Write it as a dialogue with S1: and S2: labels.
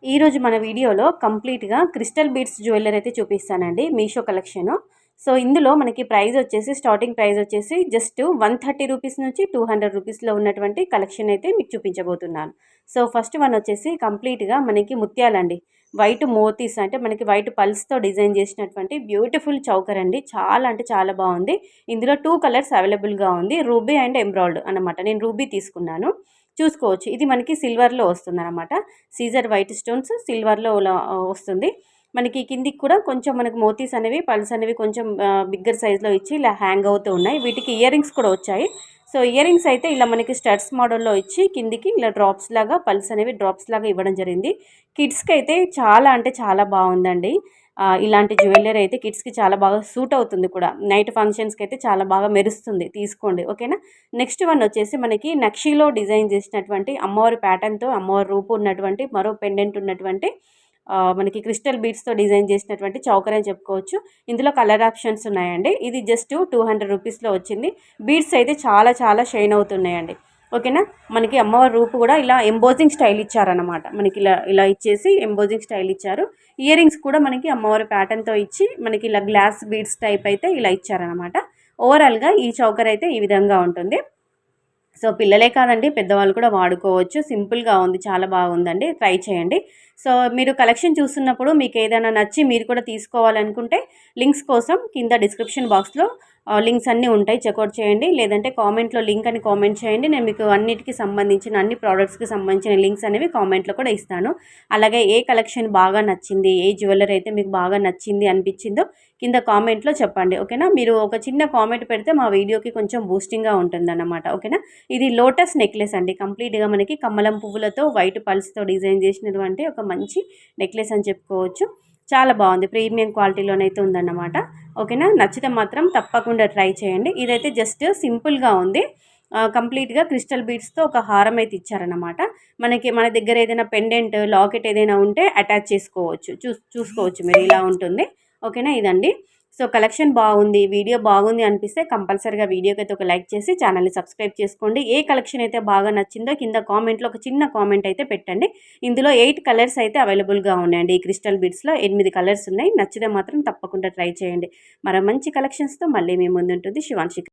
S1: ఈరోజు మన వీడియోలో కంప్లీట్‌గా క్రిస్టల్ బీడ్స్ జ్యువెల్లరీ అయితే చూపిస్తానండి. మీషో కలెక్షను. సో, ఇందులో మనకి ప్రైస్ వచ్చేసి స్టార్టింగ్ ప్రైస్ వచ్చేసి జస్ట్ రూ. 130 నుంచి రూ. 200లో ఉన్నటువంటి కలెక్షన్ అయితే మీకు చూపించబోతున్నాను. సో, ఫస్ట్ వన్ వచ్చేసి కంప్లీట్‌గా మనకి ముత్యాలండి. వైట్ మోతీస్ అంటే మనకి వైట్ పల్స్‌తో డిజైన్ చేసినటువంటి బ్యూటిఫుల్ చౌకర్ అండి. చాలా అంటే చాలా బాగుంది. ఇందులో 2 కలర్స్ అవైలబుల్‌గా ఉంది. రూబీ అండ్ ఎమరాల్డ్ అన్నమాట. నేను రూబీ తీసుకున్నాను. చూసుకోవచ్చు. ఇది మనకి సిల్వర్‌లో వస్తుందన్నమాట. సీజర్ వైట్ స్టోన్స్ సిల్వర్‌లో వస్తుంది. మనకి కిందికి కూడా కొంచెం మనకు మోతీస్ అనేవి పల్స్ అనేవి కొంచెం బిగ్గర్ సైజ్‌లో ఇచ్చి ఇలా హ్యాంగ్ అవుతూ ఉన్నాయి. వీటికి ఇయర్ రింగ్స్ కూడా వచ్చాయి. సో, ఇయర్ రింగ్స్ అయితే ఇలా మనకి స్టడ్స్ మోడల్‌లో ఇచ్చి కిందికి ఇలా డ్రాప్స్ లాగా పల్స్ అనేవి డ్రాప్స్ లాగా ఇవ్వడం జరిగింది. కిడ్స్‌కి అయితే చాలా అంటే చాలా బాగుందండి. ఇలాంటి జ్యువెల్లరీ అయితే కిడ్స్‌కి చాలా బాగా సూట్ అవుతుంది కూడా. నైట్ ఫంక్షన్స్‌కి అయితే చాలా బాగా మెరుస్తుంది. తీసుకోండి. ఓకేనా. నెక్స్ట్ వన్ వచ్చేసి మనకి నక్షీలో డిజైన్ చేసినటువంటి అమ్మవారి ప్యాటర్న్‌తో అమ్మవారి రూపు ఉన్నటువంటి మరో పెండెంట్ ఉన్నటువంటి మనకి క్రిస్టల్ బీడ్స్‌తో డిజైన్ చేసినటువంటి చౌకర్ అని చెప్పుకోవచ్చు. ఇందులో కలర్ ఆప్షన్స్ ఉన్నాయండి. ఇది జస్ట్ రూ. 200లో వచ్చింది. బీడ్స్ అయితే చాలా చాలా షైన్ అవుతున్నాయండి. ఓకేనా. మనకి అమ్మవారి రూపు కూడా ఇలా ఎంబోజింగ్ స్టైల్ ఇచ్చారనమాట. మనకి ఇలా ఇలా ఇచ్చేసి ఎంబోజింగ్ స్టైల్ ఇచ్చారు. ఇయర్ రింగ్స్ కూడా మనకి అమ్మవారి ప్యాటర్న్‌తో ఇచ్చి మనకి ఇలా గ్లాస్ బీడ్స్ టైప్ అయితే ఇలా ఇచ్చారనమాట. ఓవరాల్‌గా ఈ చౌకర్ అయితే ఈ విధంగా ఉంటుంది. సో, పిల్లలే కాదండి పెద్దవాళ్ళు కూడా వాడుకోవచ్చు. సింపుల్‌గా ఉంది. చాలా బాగుందండి. ట్రై చేయండి. సో, మీరు కలెక్షన్ చూస్తున్నప్పుడు మీకు ఏదైనా నచ్చి మీరు కూడా తీసుకోవాలనుకుంటే లింక్స్ కోసం కింద డిస్క్రిప్షన్ బాక్స్‌లో లింక్స్ అన్నీ ఉంటాయి. చెక్అవుట్ చేయండి. లేదంటే కామెంట్‌లో లింక్ అని కామెంట్ చేయండి. నేను మీకు అన్నిటికి సంబంధించిన అన్ని ప్రొడక్ట్స్‌కి సంబంధించిన లింక్స్ అనేవి కామెంట్‌లో కూడా ఇస్తాను. అలాగే ఏ కలెక్షన్ బాగా నచ్చింది, ఏ జ్యువెల్లరీ అయితే మీకు బాగా నచ్చింది అనిపించిందో కింద కామెంట్‌లో చెప్పండి. ఓకేనా. మీరు ఒక చిన్న కామెంట్ పెడితే మా వీడియోకి కొంచెం బూస్టింగ్‌గా ఉంటుందన్నమాట. ఓకేనా. ఇది లోటస్ నెక్లెస్ అండి. కంప్లీట్‌గా మనకి కమలం పువ్వులతో వైట్ పల్స్‌తో డిజైన్ చేసినటువంటి ఒక మంచి నెక్లెస్ అని చెప్పుకోవచ్చు. చాలా బాగుంది. ప్రీమియం క్వాలిటీలోనైతే ఉందన్నమాట. ఓకేనా. నచ్చితే మాత్రం తప్పకుండా ట్రై చేయండి. ఇదైతే జస్ట్ సింపుల్‌గా ఉంది. కంప్లీట్‌గా క్రిస్టల్ బీడ్స్‌తో ఒక హారం అయితే ఇచ్చారన్నమాట. మన దగ్గర ఏదైనా పెండెంట్, లాకెట్ ఏదైనా ఉంటే అటాచ్ చేసుకోవచ్చు. చూసుకోవచ్చు మీరు ఇలా ఉంటుంది. ఓకేనా. ఇదండి. సో, కలెక్షన్ బాగుంది. వీడియో బాగుంది అనిపిస్తే కంపల్సరీగా వీడియోకైతే ఒక లైక్ చేసి ఛానల్‌ని సబ్స్క్రైబ్ చేసుకోండి. ఏ కలెక్షన్ అయితే బాగా నచ్చిందో కింద కామెంట్‌లో ఒక చిన్న కామెంట్ అయితే పెట్టండి. ఇందులో 8 కలర్స్ అయితే అవైలబుల్‌గా ఉన్నాయండి. ఈ క్రిస్టల్ బీడ్స్‌లో 8 కలర్స్ ఉన్నాయి. నచ్చితే మాత్రం తప్పకుండా ట్రై చేయండి. మరో మంచి కలెక్షన్స్‌తో మళ్ళీ మీ ముందుంటుంది శివాన్షి.